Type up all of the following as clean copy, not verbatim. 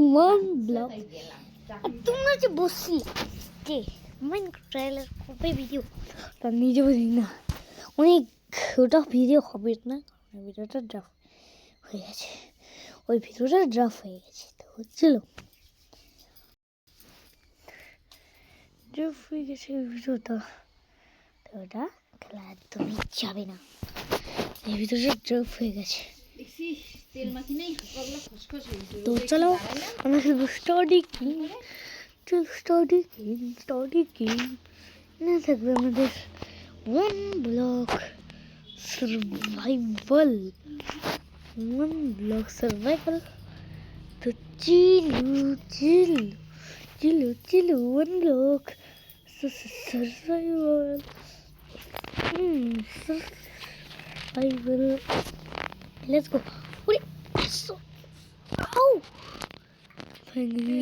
One blog. আর তোমরা যে বসছিলে যে মাইনক্রাফট ট্রেলার কবে ভিডিও তা নিজেও জানি না, অনেক ওটা ভিডিও হবে না, ভিডিওটা ড্রাফট হয়ে গেছে, ওই ভিডিওটা ড্রাফট হয়ে গেছে তো হচ্ছিল ড্রাফট হয়ে গেছে ভিডিওটা, তো ওটা খেলা একদমই যাবে না, এই ভিডিওটা ড্রাফট হয়ে গেছে। তো চলো আমরা খেলবো স্টাডি কিং না থাকবে আমাদের ওয়ান ব্লক সার্ভাইভাল তো চিলু one block survival survival let's go. Ow! Finally.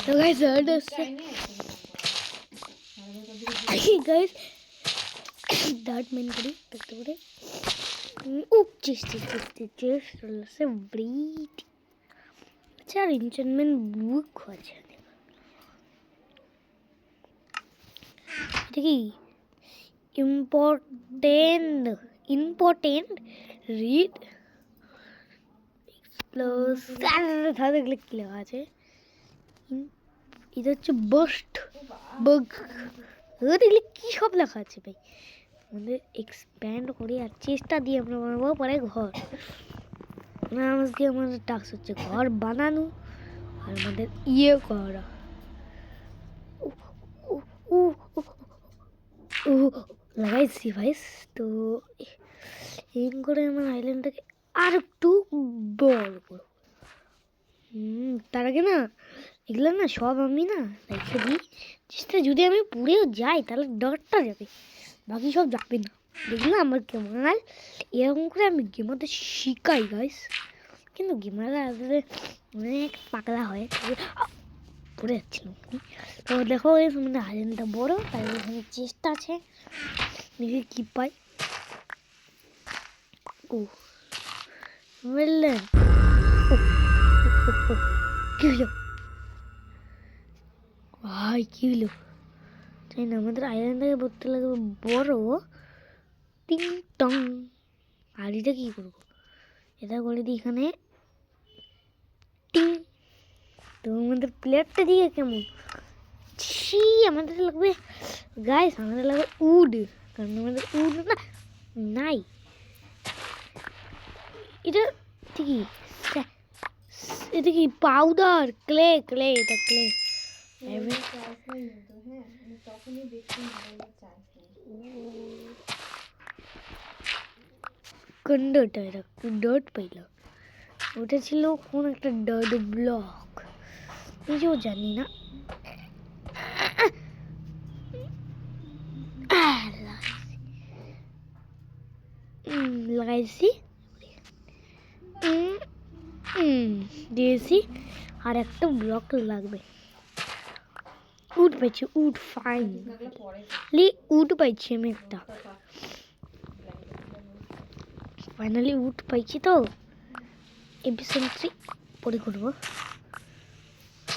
So guys, guys, that main kari takte pore. Oh, just se breed. अच्छा एन्चेंटमेंट बुक আছে দেখি ইম্পর্টেন্ট রিড প্লাস সাথে দেখলে কি লেখা আছে, এটা হচ্ছে বাস্ট বাগ, দেখলে কি সব লেখা আছে ভাই। আমাদের এক্সপ্যান্ড করে আর চেষ্টা দিয়ে আমরা বানাবো পরে ঘর। আজকে আমাদের টাস্ক হচ্ছে ঘর বানানো আর আমাদের ইয়ে করা। লাগাইছি ভাইস, তো এই করে আমার আইল্যান্ডটাকে আর একটু বড় করব। তার আগে না এগুলো না সব আমি না রেখে দিই, চেষ্টা যদি আমি পুড়েও যাই তাহলে ডরটা যাবে, বাকি সব যাবে না। দেখলাম আমার গেমার এরকম করে আমি গেমারদের শিখাই গাইস, কিন্তু গেমাররা অনেক পাগলা হয়, পড়ে যাচ্ছিল। তো দেখো আমাদের আইল্যান্ডটা বড়, তাই এখানে চেষ্টা আছে দেখি কি পাই। ও বললেন কি হলো ভাই, কি হলো তাই না, আমাদের আইল্যান্ডটাকে বলতে লাগবে বড় টিং টং। আর এটা কি করবো, এটা করে দিই এখানে টিং। তো আমাদের প্লেটটা দিয়ে কেমন ছি, আমাদের লাগবে গাইস, আমাদের লাগবে উড, কারণ আমাদের উড না নাই। এটা ঠিকই, এটা কি পাউডার ক্লে, এটা ক্লে কন্ডটা, এটা ডট পাইলাম, ওটা ছিল কোন একটা ডট ব্লক নিজেও জানি না। লাগাইছি দিয়েছি, আর একটা ব্লক লাগবে। উড পাইছি, উড ফাইনালি উড পাইছি আমি একটা, ফাইনালি উড পাইছি। তো এপিসোড 3 পরে করবো,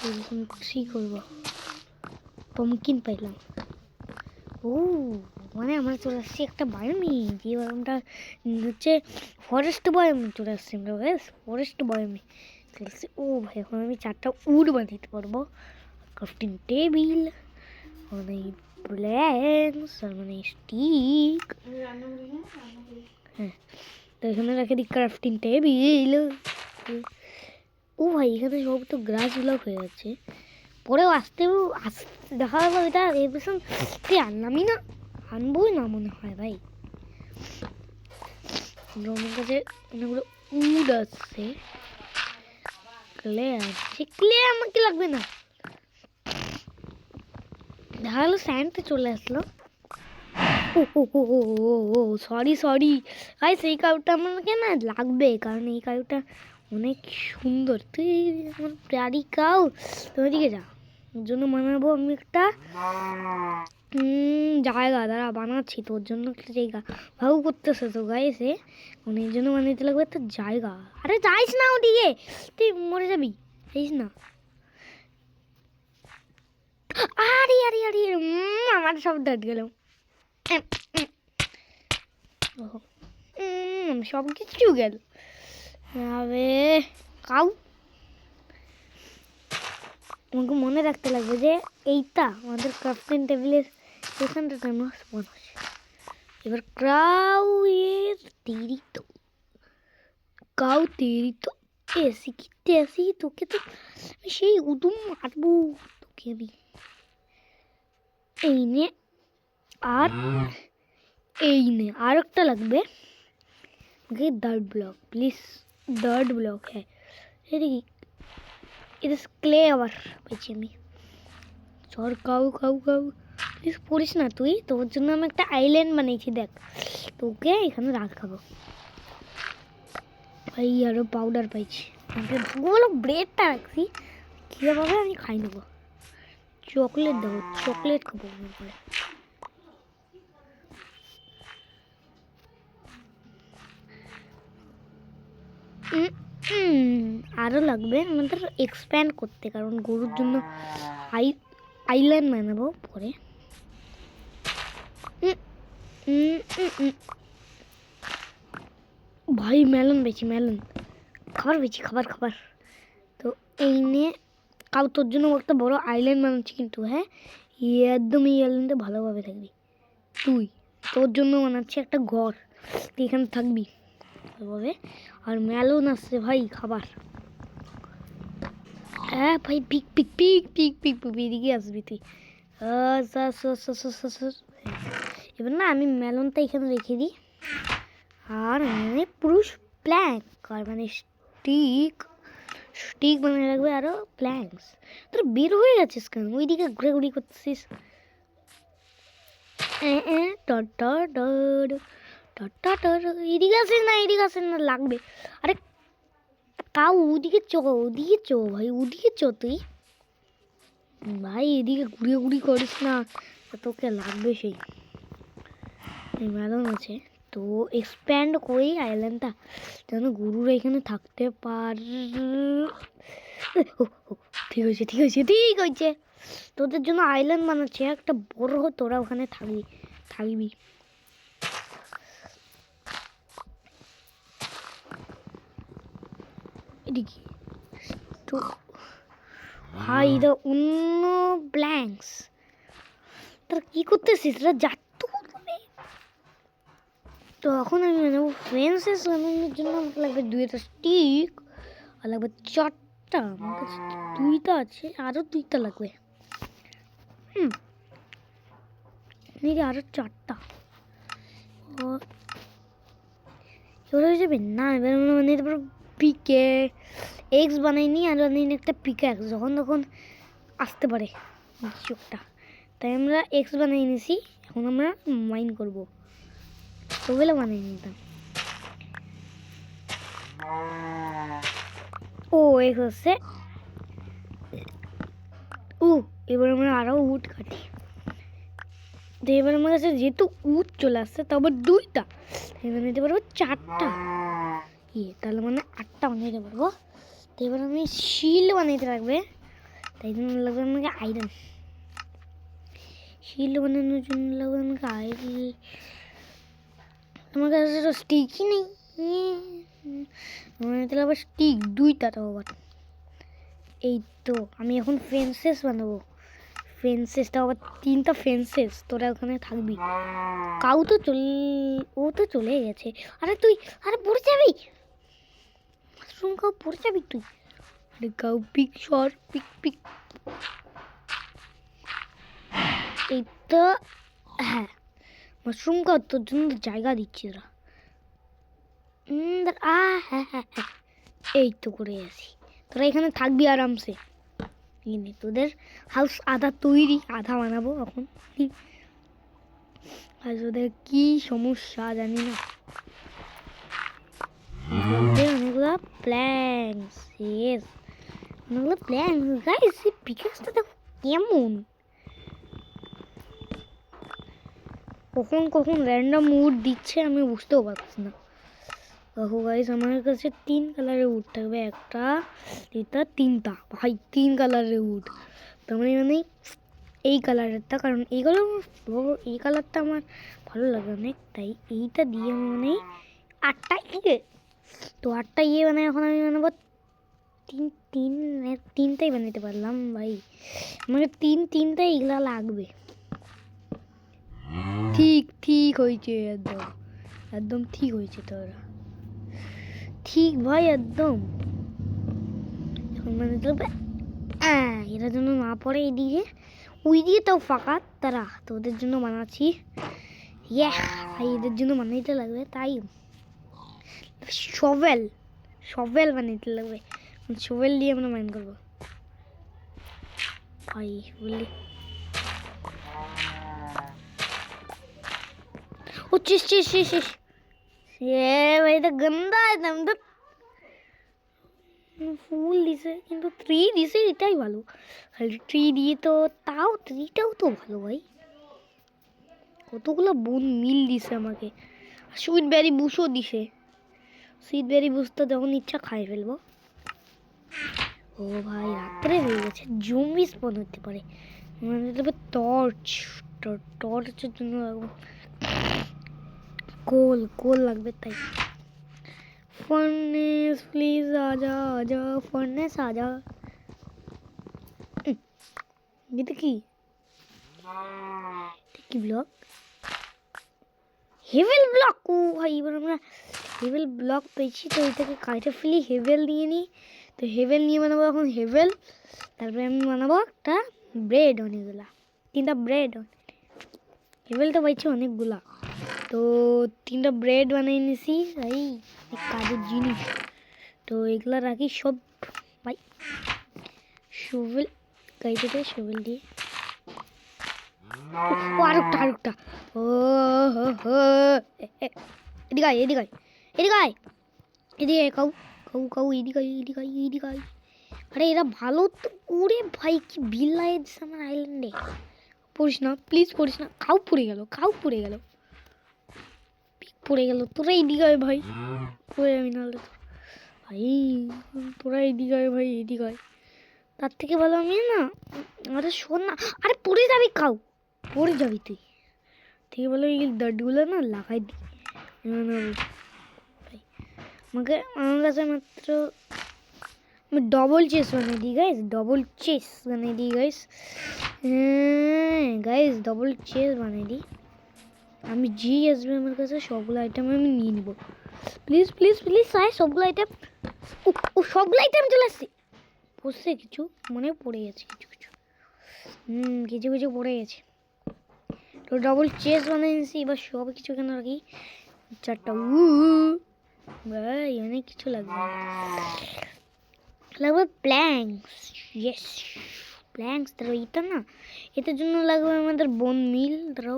এপিসোড 3 করবো। পমকিন পাইলাম, ও মানে আমরা চলে আসছি একটা বায়োমি, যে বায়োমটা হচ্ছে ফরেস্ট বায়োমে চলে আসছি আমরা, ফরেস্ট বায়োমে চলে আসছি। ও ভাই এখন আমি 4টা উড বানাতে পারবো, ক্রাফটিং টেবিল, মানে প্ল্যাঙ্কস আর মানে স্টিক। হ্যাঁ তো এখানে রেখে দিই ক্রাফটিং টেবিল। ও ভাই এখানে সব তো গ্রাস ব্লক হয়ে যাচ্ছে, পরেও আসতে দেখা যাবো। এটা এপিসোড আনলামই না, আনবোই না মনে হয় ভাই। আমার কাছে অনেকগুলো উড আসছে, ক্লে আছে, ক্লে আমাকে লাগবে না, দেখা গেলো স্যান্ডে চলে আসলো। সরি গাইস, এই কাউটা আমাকে না লাগবে, কারণ এই কাউটা অনেক সুন্দর। তুই আমার প্রাণী কাউ, তুমি দিকে যা। ওর জন্য বানাবো আমি একটা জায়গা, দাঁড়া বানাচ্ছি তোর জন্য একটা জায়গা। ভাউ করতেছে তো গাইছে, মানে এর জন্য বানাইতে লাগবে একটা জায়গা। আরে যাইস না ওদিকে, তুই মরে যাবি, যাইস না। আরে আরে আরে আমার সব দাঁত গেল, সব কিছু গেল। আবে কাউ, আমাকে মনে রাখতে লাগবে যে এইটা আমাদের ক্রাফটিং টেবিলের এখানটা আমার স্পন আছে। এবার ক্রাউ এর তেরি তো, কাউ তেরি তো এসি কি তেসি, তোকে তো সেই উদুম মারবো তোকে আমি। এই নে, আর এই নে, আর একটা লাগবে मुझे dart block please, dart block है এটা ক্লে আবার পেয়েছি আমি। সর কাউ কাউ কাউ, প্লিজ পড়িস না তুই, তোর জন্য আমি একটা আইল্যান্ড বানিয়েছি দেখ, তোকে এখানে রাখাবো। ভাই আরও পাউডার পাইছি, ভালো ব্রেডটা রাখছি, কীভাবে আমি খাই নেবো। চকলেট দেবো, চকলেট খাবো পরে। আরও লাগবে আমাদের এক্সপ্যান্ড করতে, কারণ গরুর জন্য আইল্যান্ড বানাবো পরে। ভাই মেলন বেছি, মেলন খাবার বেছি, খাবার খাবার। তো এই নিয়ে কাউ তোর জন্য একটা বড় আইল্যান্ড বানাচ্ছি, কিন্তু হ্যাঁ একদম এই আইল্যান্ডে ভালোভাবে থাকবি তুই। তোর জন্য বানাচ্ছি একটা ঘর, তুই এখানে থাকবি ভালোভাবে। আর মেলন আসছে ভাই খাবার। হ্যাঁ ভাই pick pick pick pick pick pick এদিকে আসবি তুই। এবার না আমি মেলনটা এখানে রেখে দিই, আর মানে পুরুষ প্ল্যাঙ্ক, আর মানে স্টিক স্টিক বানিয়ে রাখবে, আরও প্ল্যাঙ্কস। তোর বের হয়ে গেছিস কেন, ওইদিকে ঘুরে ঘুরি করতেছিস। এদিকে আসিস না, এদিকে আসিস না, লাগবে। আরে কাউ ওদিকে চো, ওদিকে চো ভাই, ওদিকে চো তুই ভাই, এদিকে ঘুরে ঘুরি করিস না, তোকে লাগবে সেই মেলন আছে। তো এক্সপ্যান্ড করি আইল্যান্ডটা যেন গরুরা এখানে থাকতে পারে। ঠিক হয়েছে ঠিক হয়েছে ঠিক হয়েছে, তোদের জন্য আইল্যান্ড বানাচ্ছে একটা বড়, তোরা ওখানে থাকবি থাকবি। এদিকে তো ভাই দা অন্য ব্ল্যাঙ্কস, তোরা কি করতেছিস, তোরা যাত। তো এখন আমি বানাবো ফেন্সেস বানানোর জন্য আমাকে লাগবে 2টা স্টিক, আর লাগবে 4টা, আমার কাছে 2টা আছে, আরও 2টা লাগবে। আরও 4টা এবার হয়ে যাবে না। এবার আমরা বানিয়ে দেবো পিকে এক্স বানাইনি, আর বানাইনি একটা পিক্যাক্স, যখন তখন আসতে পারে চোখটা, তাই আমরা এক্স বানিয়ে নিয়েছি। এখন আমরা মাইন করবো, ওগুলো বানিয়ে নিতাম। ও এক্স হচ্ছে এবার আমরা আরও উড কাটি। তো এবার আমার কাছে যেহেতু উড চলে আসছে, তারপর 2টা, এবার নিতে পারবো 4টা, তাহলে মানে 8টা বানাইতে পারবো। তো এবার আমি শিল বানাইতে লাগবে, তাই জন্য লাগবে আমাকে আয়রন। শিল বানানোর জন্য লাগবে আমাকে আয়রন, আমার কাছে তো স্টিকই নেই, বানাইতে লাগবে স্টিক 2টা। তো আবার এই তো আমি এখন ফেন্সেস বানাবো, ফেন্সেসটা আবার 3টা ফেন্সেস, তোরা ওখানে থাকবি। কাউ তো ও তো চলে গেছে। আরে তুই, আরে পড়ে যাবি, মাশরুম কাউ পড়ে যাবি তুই। আরে কাউ পিক সর, পিক পিক। এই তো হ্যাঁ মাশরুম কাউ তোর জন্য জায়গা দিচ্ছি তোরা। হ্যাঁ হ্যাঁ হ্যাঁ এই তো করে আসি, তোরা এখানে থাকবি আরামসে। তোদের হাউস আধা তৈরি, আধা বানাবো এখন। আর ওদের কি সমস্যা জানি না। লাগবে অনেকগুলো প্ল্যাঙ্কস। ইয়েস, অনেকগুলো প্ল্যাঙ্কস। গাইস এই পিকেক্সটা দেখো কেমন, কখন কখন র্যান্ডম উড দিচ্ছে আমি বুঝতেও পারছি না। দেখো গাইস আমার কাছে 3 কালারের উড থাকবে, একটা এটা 3টা ভাই, 3 কালারের উড। তার মানে এই কালারেরটা, কারণ এই কালারটা আমার ভালো লাগে অনেক, তাই এইটা দিয়ে আমি মানে 8টা ইয়ে, তো 8টা ইয়ে মানে এখন আমি বানাবো 3টাই বানাতে পারলাম ভাই, আমাকে 3টা এগুলা লাগবে। ঠিক ঠিক হয়েছে, একদম একদম ঠিক হয়েছে তোরা, ঠিক ভাই একদম। এখন মানে এরা যেন না পড়ে এদিকে, ওই দিকে তাও ফাঁকা, তারা তোদের জন্য বানাচ্ছি। ভাই এদের জন্য বানাইতে লাগবে, তাই শভেল শভেল বানাইতে লাগবে, শভেল দিয়ে আমরা মাইন করবো ভাই বললি। ও চিস চিস চিস চিস, ভাই এটা গন্দা একদম। ফুল দিছে কিন্তু 3 দিছে, এটাই ভালো। খালি 3 দিয়ে তো, তাও 3টাও তো ভালো ভাই, কতগুলো বোন মিল দিছে আমাকে। সুইট বেরি বুশও দিছে, সুইট বেরি বুশটা যখন ইচ্ছা খাই ফেলবো। ও ভাই রাত্রে হয়ে গেছে, জম্বি স্পন হতে পারে, মানে তবে টর্চ, টর্চের জন্য লাগবে কোল, কোল লাগবে। তাই फर्नेस प्लीज आजा आजा फर्नेस आजा। ये কি কি ব্লক, হেভেল ব্লক। ও ভাই এবার আমরা হেভেল ব্লক পেয়েছি, তো এটাকে কাটে ফেলি, হেভেল নিয়ে নিই। তো হেভেল নিয়ে বানাবো এখন হেভেল, তারপরে আমি বানাবো একটা ব্রেড, অনেকগুলা 3টা ব্রেড। হেভেলটা পাইছি অনেকগুলা, তো 3টা ব্রেড বানিয়ে নিছি ভাই, কাজের জিনিস। তো এগুলা রাখি সব ভাই, শোভেল গাইতে দে, শোভেল দিয়ে। ও আরেকটা ও হো হো, এদিকে আয় এদিকে আয় এদিকে আয় এদিকে আয়, কাউ কাউ কাউ এদিকে আয় এদিকে আয় এদিকে আয়। আরে এরা ভালো তো, ওরে ভাই কি বিল লাগিয়ে দিচ্ছে আমার আইল্যান্ডে। পড়িস না প্লিজ, পড়িস না, কাউ পড়ে গেল, কাউ পড়ে গেল, পড়ে গেল। তোরা এদিকে আয় ভাই, পড়ে যাবি নাহলে ভাই, তোরা এদিকে আয় ভাই এদিকে আয়। তার থেকে ভালো আমি না, আরে শোন না, আরে পড়ে যাবি, কাউ পড়ে যাবি তুই, থেকে ভালো এই দাঁতগুলো না লাগাই দিই। আমাকে আমার কাছে মাত্র আমি ডবল চেস বানিয়ে দিই গাইস, ডবল চেস বানিয়ে দিই গাইস, গাইস ডবল চেস বানিয়ে দিই। আমি জি আসবে আমার কাছে, সবগুলো আইটেম আমি নিয়ে নিব। প্লিজ প্লিজ প্লিজ আয়, সবগুলো আইটেম, ও সবগুলো আইটেম চলে আসছে। পড়ছে কিছু, মনে পড়ে গেছে কিছু কিছু, কিছু কিছু পড়ে গেছে। তো ডবল চেস বানিয়ে নিয়েছি, এবার সব কিছু কেন রাখি, 4টা ভাই অনেক কিছু লাগবে, লাগবে প্ল্যাঙ্কস। ইয়েস প্ল্যাঙ্কস, ধরো এটা না, এটার জন্য লাগবে আমাদের বোন মিল, ধরো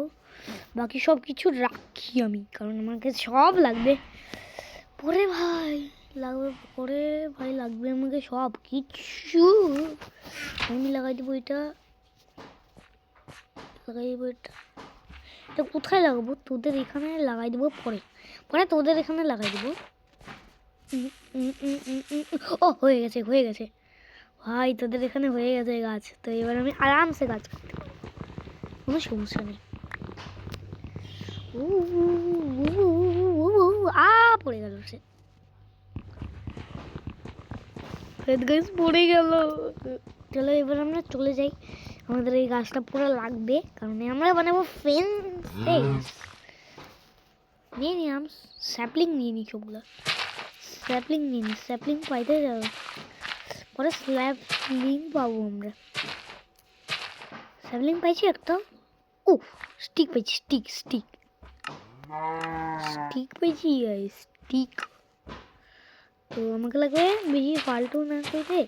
বাকি সব কিছু রাখি আমি, কারণ আমাকে সব লাগবে পরে ভাই, লাগবে পরে ভাই, লাগবে আমাকে সব কিছু। আমি লাগাই দেবো এটা, লাগাই দেবো এটা, এটা কোথায় লাগাবো, তোদের এখানে লাগাই দেবো, পরে পরে তোদের এখানে লাগাই দেবো। ও হয়ে গেছে হয়ে গেছে ভাই, তোদের এখানে হয়ে গেছে গাছ, তো এবার আমি আরামসে গাছ করতে পারবো, কোনো সমস্যা নেই। পড়ে গেল সে, পড়ে গেল। চলো এবার আমরা চলে যাই, আমাদের এই গাছটা পুরো লাগবে, কারণ আমরা বানাবো ফেন্স। নিয়ে নি আম স্যাপলিং নিয়ে নি, সবগুলো স্যাপলিং নিয়ে নি, স্যাপলিং পাইতে যাবো, পরে স্যাপলিং পাবো আমরা। স্যাপলিং পাইছি একটা, ও স্টিক পাইছি, স্টিক স্টিক স্টিক পাইছি স্টিক। তো আমাকে লাগবে বেশি ফালতু না করে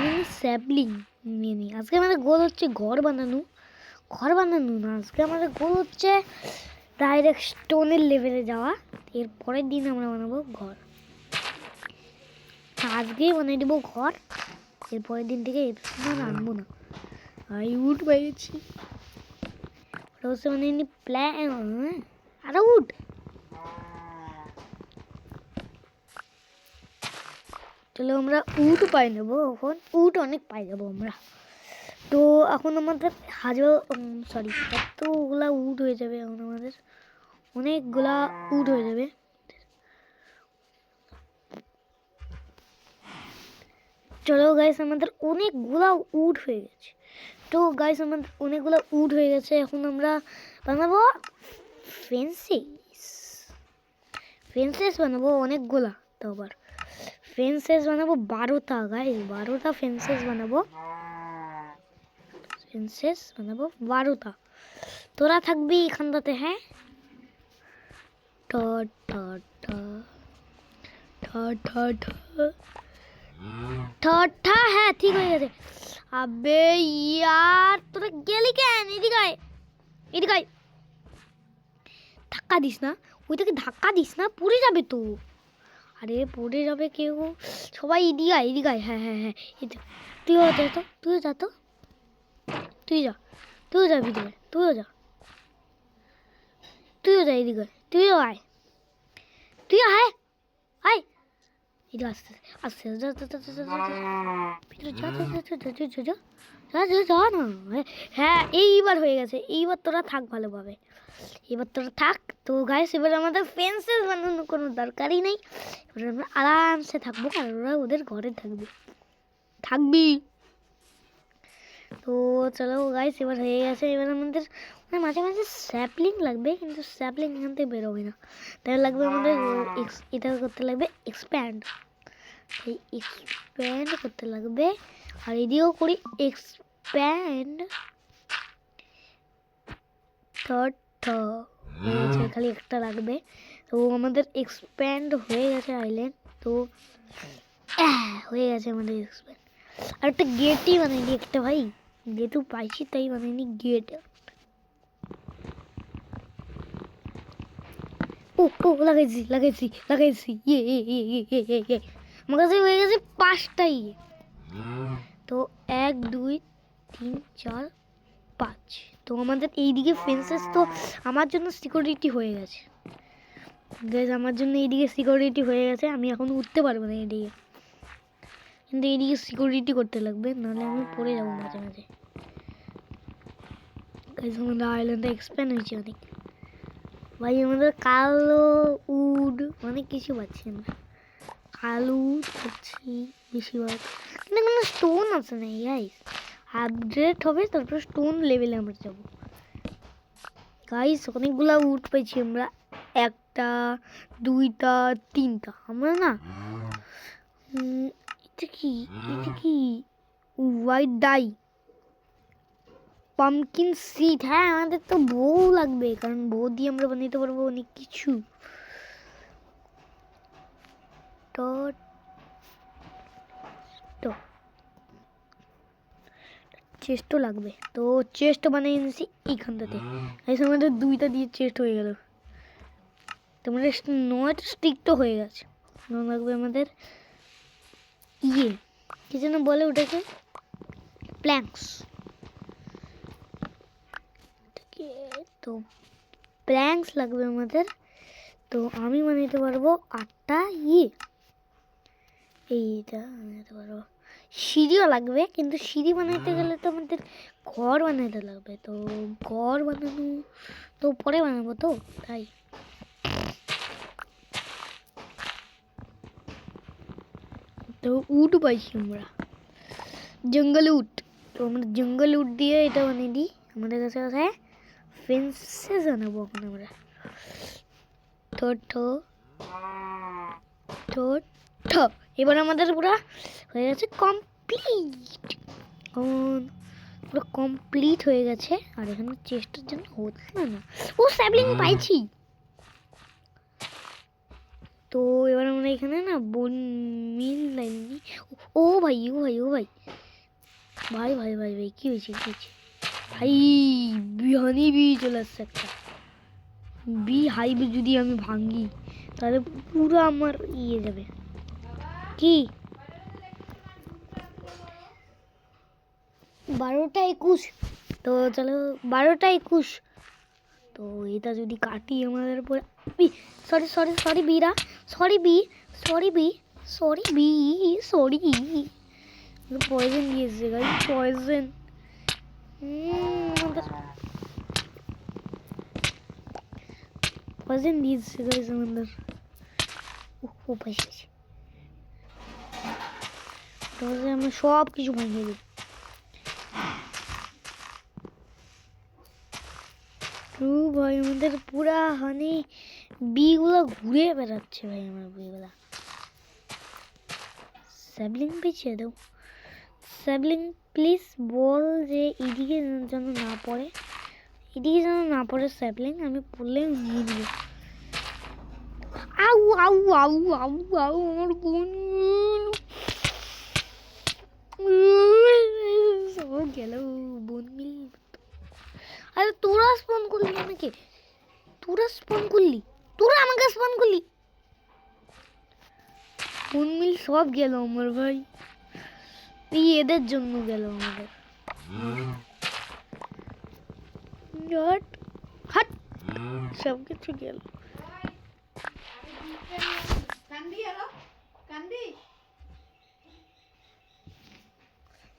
আমি স্যাপলিং নিয়ে নিই। আজকে আমাদের গোল হচ্ছে ঘর বানানো, ঘর বানানো না, আজকে আমাদের গোল হচ্ছে ডাইরেক্ট স্টোনের লেভেলে যাওয়া, এর পরের দিন আমরা বানাবো ঘর। আজকেই বানিয়ে দেবো ঘর, এরপরের দিন থেকে এপিসোড আনবো না। আর উড পেয়েছি, ওটা বানিয়ে নি প্ল্যান। আরে উড, চলো আমরা উড পাই নেবো, এখন উড অনেক পাই যাবো আমরা। তো এখন আমাদের সরি এতগুলা উড হয়ে যাবে, এখন আমাদের অনেকগুলা উড হয়ে যাবে। চলো গাইস, আমাদের অনেকগুলা উড হয়ে গেছে। তো গাইস আমাদের অনেকগুলা উড হয়ে গেছে, এখন আমরা বানাবো ফেন্সেস বানাবো অনেকগুলা। তো আবার ফেন্সেস বানাবো 12টা গাইস, 12টা ফেন্সেস বানাবো। 12টা। তোরা থাকবি এখানটাতে, হ্যাঁ। টা টা টা টা টা টা টা, হ্যাঁ ঠিক হয়ে গেছে। আবে ইয়ার তোরা গেলি কেন? এদিকে ধাক্কা দিস না, ওইটাকে ধাক্কা দিস না, পড়ে যাবে তো। আরে পড়ে যাবে কেউ, সবাই এদিকে আয়। হ্যাঁ হ্যাঁ হ্যাঁ, তুইও যা তো, তুইও যা ভিতরে, তুইও যা এদিকে, তুইও আয় এদিকে আস্তে আস্তে যা না। হ্যাঁ এইবার হয়ে গেছে, এইবার তোরা থাক ভালোভাবে, এবার তোরা থাক। তো গাইস এবার আমাদের ফেন্সেস বানানোর কোনো দরকারই নেই, এবার আমরা আরামসে থাকবো, আর ওরা ওদের ঘরে থাকবি। তো চলো গাইস এবার হয়ে গেছে। এবার আমাদের মাঝে মাঝে স্যাপলিং লাগবে, কিন্তু স্যাপলিং এখান থেকে বেরোবে না, তাই লাগবে আমাদের এটা করতে লাগবে এক্সপ্যান্ড। এই এক্সপ্যান্ড করতে লাগবে, আর এদিকেও করি এক্সপ্যান্ড। খালি একটা লাগবে। তো আমাদের এক্সপ্যান্ড হয়ে গেছে আইল্যান্ড। তো হয়ে গেছে আমাদের এক্সপ্যান্ড। আর একটা গেটই বানাইনি একটা ভাই, গেটও পাইছি তাই বানাইনি গেট। ও লাগাইছি ইয়ে আমার কাছে হয়ে গেছে 5টাই। তো 1 2 3 4 5। তো আমাদের এইদিকে ফেন্সেস তো আমার জন্য সিকিউরিটি হয়ে গেছে গাইস, আমার জন্য এইদিকে সিকিউরিটি হয়ে গেছে। আমি এখন উঠতে পারবো না এইদিকে, কিন্তু এইদিকে সিকিউরিটি করতে লাগবে, নাহলে আমি পড়ে যাবো মাঝে মাঝে। গাইস আমাদের আইল্যান্ডটা এক্সপ্যান্ড হয়েছে অনেক ভাই, আমাদের কালো উড অনেক কিছু পাচ্ছি আমরা, কালো উড পাচ্ছি বেশিরভাগ, কিন্তু কোনো স্টোন আছে না গাইস। আপডেট হবে তারপর স্টোন লেভেলে আমরা যাব গাইস। অনেকগুলা উড পেয়েছি আমরা, 1টা 2টা 3টা। আমরা না এটা কি হোয়াইট ডাই পামকিন সিড। হ্যাঁ আমাদের তো বউ লাগবে, কারণ বউ দিয়ে আমরা বানাতে পারবো অনেক কিছু। তো চেস্টও লাগবে, তো চেস্ট বানিয়ে নিয়েছি এইখানটাতে। আমাদের 2টা দিয়ে চেস্ট হয়ে গেল। তোমাদের 9টা স্টিক তো হয়ে গেছে। লাগবে আমাদের কি যেন বলে ওটাকে, প্ল্যাঙ্কস। তো প্ল্যাঙ্কস লাগবে আমাদের। তো আমি বানাইতে পারবো 8টা এইটা বানাইতে পারবো। সিঁড়িও লাগবে, কিন্তু সিঁড়ি বানাইতে গেলে তো আমাদের ঘর বানাইতে লাগবে। তো ঘর বানানো তো পরে বানাবো, তো তাই তো উড পাইছি আমরা, জঙ্গল উড। তো আমরা জঙ্গল উড দিয়ে এটা বানিয়ে দিই। আমাদের কাছে আছে ফেন্সেস বানাবো এখন আমরা। এবার আমাদের পুরো হয়ে গেছে কমপ্লিট, পুরো কমপ্লিট হয়ে গেছে। আর এখানে চেষ্টার জন্য হচ্ছে না, ও স্যাবলিং পাইছি। তো এবার আমরা এখানে না বন মিল লাইনি। ও ভাই কি হয়েছে ভাই, হানি বি চলে আসছে একটা। হাইবে যদি আমি ভাঙি তাহলে পুরো আমার যাবে। কি 12টা 21। তো চলো 12টা 21। তো এটা যদি কাটি আমাদের উপরে, সরি সরি সরি বিরা, সরি বি, সরি বি, সরি বি, সরি পয়জন দিয়েছে গাইস, পয়জন। পয়জন দিয়েছে গাইস আমাদের। ও পাইছি, তাহলে আমরা সব কিছু ভাঙিয়ে দিই। ভাই আমাদের পুরা হানি বিগুলো ঘুরে বেড়াচ্ছে ভাই, আমার বিগুলা। স্যাবলিং পিছিয়ে দাও, স্যাবলিং প্লিজ বল যে এদিকে যেন না পড়ে, এদিকে যেন না পড়ে স্যাবলিং, আমি পড়লেও নিয়ে নিব। আউ আউ আউ আউ আউ আমার বোন গেল, বোন মিল। আরে তোরা স্পন করলি আমাকে, তোরা স্পন করলি, তোরা আমাকে স্পন করলি, বোন মিল সব গেল আমার ভাই, এই এদের জন্য গেল আমাদের। হাট সব কিছু গেল।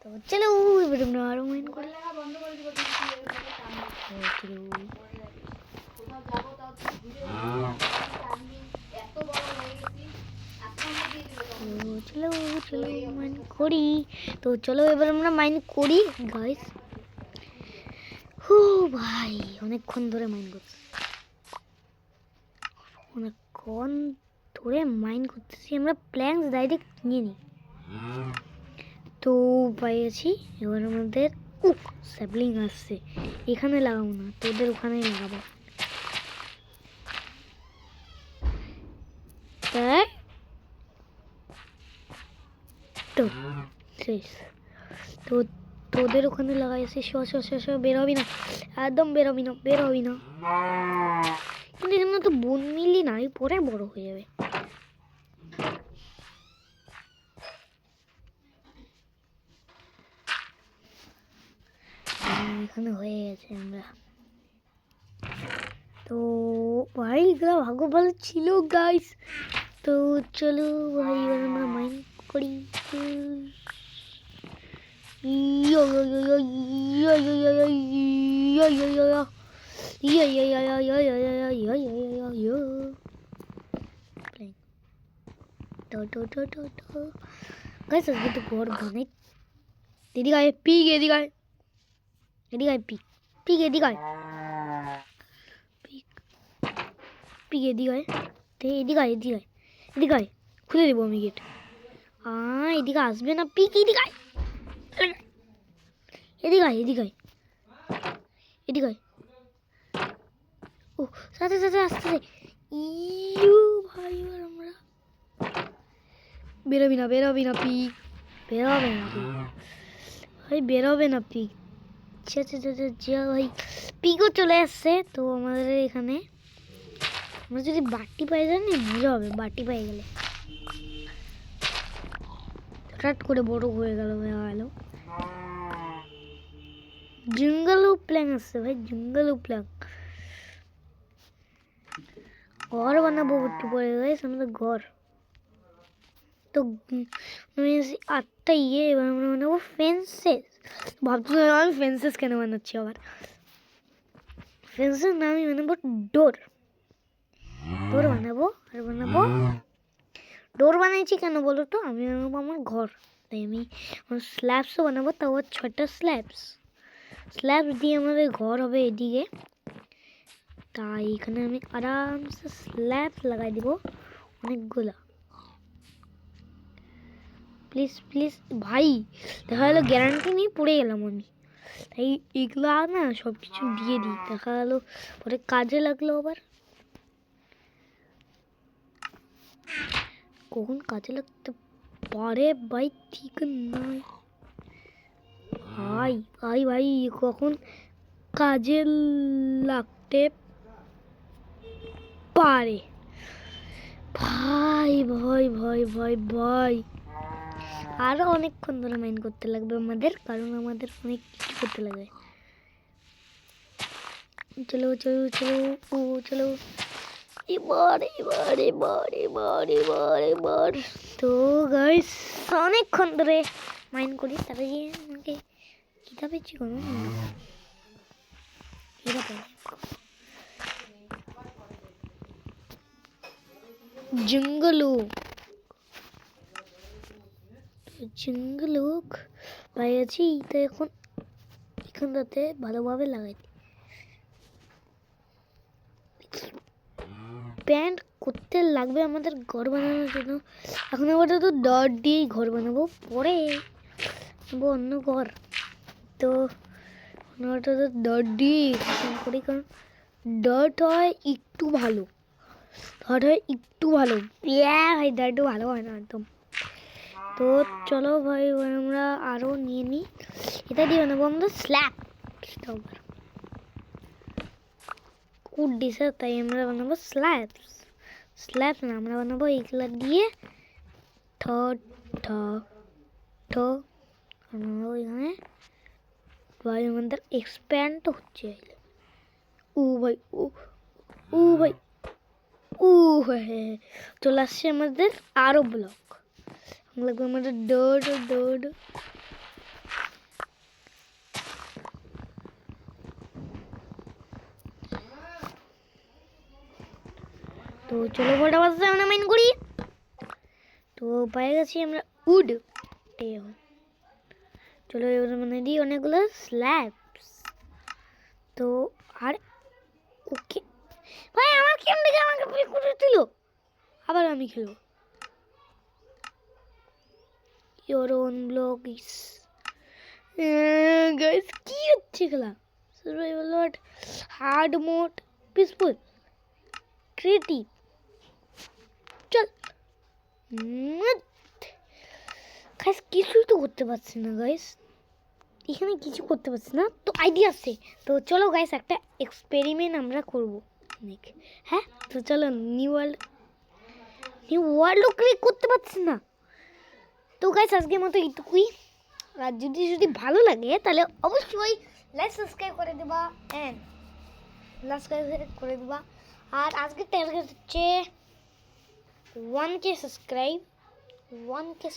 তো চলো এবার আমরা আরো মাইন করি। চলো চলো মাইন করি। তো চলো এবার আমরা মাইন করি গাইস। ভাই অনেকক্ষণ ধরে মাইন করছি, অনেকক্ষণ ধরে মাইন করতেছি আমরা। প্ল্যাঙ্কস ডাইরেক্ট নিয়ে নিই। তো পাইছি এবার আমাদের স্যাপলিং আসছে, এখানে লাগাবো না, তোদের ওখানেই লাগাবো। তাই তো শেষ। তো তোদের ওখানে লাগাইছি, বেরোবি না, একদম বেরোবি না, বেরোবি না। কিন্তু এখানে তো বোন মিলি নাই, পরে বড় হয়ে যাবে। এখানে হয়ে গেছে আমরা। তো ভাই এগুলো ভাগ্য ভালো ছিল গাইস। তো চলো ভাই এবার আমরা মাইন করি। গাইস আজকে তো ঘর বানাই। দিদি গায়ে পিক, এদিকে গায়ে, এদিকে গায়ে পিক, পিক এদিকে গায়ে, পিক পিক এদিকে গায়ে, এদিকে গায়ে, এদিকে গায়ে, এদিকে গায়ে, খুলে দেবো আমি গেট। এদিকে আসবে না পিক, এদিকে গায়ে, এদিকে গায়ে, এদিকে গায়ে, এদিকে গায়ে। ও সাথে সাথে আসতে ভাই এবার আমরা বেরোবি না, বেরোবি না পিক, বেরোবে না পিক ভাই, বেরোবে না পিক। ভাই পিকও চলে আসছে। তো আমাদের এখানে আমরা যদি বাটি পাই যাই না, মজা হবে। বাটি পাই গেলে হঠাৎ করে বড় হয়ে গেল, জঙ্গল প্ল্যান আসছে ভাই, জঙ্গল প্ল্যান। ঘর বানাবো একটু পরে গাইস, আমাদের ঘর। তো 8টা এবার আমরা বানাবো ফেন্সেস। ভাবছি আমি ফেন্সেস কেন বানাচ্ছি আবার, ফেন্সেস না, আমি বানাবো ডোর। ডোর বানাবো, আর বানাবো ডোর বানাইছি কেন বলো তো, আমি বানাবো আমার ঘর। তাই আমি আমার স্ল্যাবসও বানাবো, তাও 6টা স্ল্যাবস। স্ল্যাবস দিয়ে আমাদের ঘর হবে এদিকে। তাই এখানে আমি আরামসে স্ল্যাবস লাগাই দিব অনেকগুলা। প্লিজ প্লিজ ভাই, দেখা গেলো গ্যারান্টি নেই, পড়ে গেলাম আমি। তাই এগুলো না সব কিছু দিয়ে দিই, দেখা গেলো পরে কাজে লাগলো আবার। কখন কাজে লাগতে পারে ভাই ঠিক নাই ভাই, ভাই ভাই কখন কাজে লাগতে পারে ভাই, ভাই ভাই ভাই ভাই আরও অনেকক্ষণ ধরে মাইন করতে লাগবে আমাদের, কারণ আমাদের অনেক কিছু করতে লাগবে। চলো চলো চলো ও চলো, এবার। তো গাইস অনেকক্ষণ ধরে মাইন করি, তারপরে গিয়ে আমাকে খিদা পেয়েছি কোনো জঙ্গলুক পাইছি। তো এখানটাতে ভালোভাবে লাগাই প্যান্ট করতে লাগবে আমাদের ঘর বানানোর জন্য। এখন আপাতত ডট দিয়েই ঘর বানাবো, পরে অন্য ঘর। তো আপাতত ডট দিয়ে করি, কারণ ডট হয় একটু ভালো, ভাই ডট ভালো হয় না একদম। তো চলো ভাই আমরা আরও নিয়ে নিই, এটা দিয়ে বানাবো আমরা স্ল্যাব। উড দিছে তাই আমরা বানাবো স্ল্যাব না, আমরা বানাবো এইগুলা দিয়ে এখানে ভাই আমাদের এক্সপ্যান্ড হচ্ছে। ও ভাই চলে আসছে আমাদের আরো ব্লক লাগবে আমাদের ডোড। তো চলো বড় বাজে আমরা মাইন করি। তো পেয়ে গেছি আমরা উড। চলো এবার মানে দিই অনেকগুলো স্ল্যাবস। তো আর ওকে ভাই আমার কেমন দেখে আমাকে প্লে করে দিল, আবার আমি খেলবো। Your own block is guys কি হচ্ছে খেলা? Survival mode, hard mode, peaceful, creative. চল গাইস কিছুই তো করতে পারছি না গাইস, এখানে কিছু করতে পারছি না। তো আইডিয়া আছে, তো চলো গাইস একটা এক্সপেরিমেন্ট আমরা করবো। হ্যাঁ তো চলো নিউ ওয়ার্ল্ড ক্রিয়েট করতে পারছি না। তো গাইস আজকের মতো এইটুকুই। আর যদি ভালো লাগে তাহলে অবশ্যই লাইক সাবস্ক্রাইব করে দেবা আর আজকের টার্গেট হচ্ছে 1K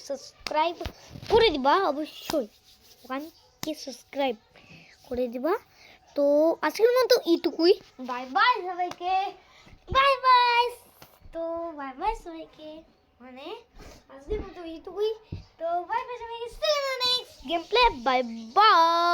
সাবস্ক্রাইব করে দিবা, অবশ্যই 1K সাবস্ক্রাইব করে দিবা। তো আজকের মতো এইটুকুই, বাই বাই সবাইকে, বাই বাই সবাইকে, মানে আজকের মতো এইটুকুই। তো বাই বাই সবাইকে, see you in the next gameplay, bye bye.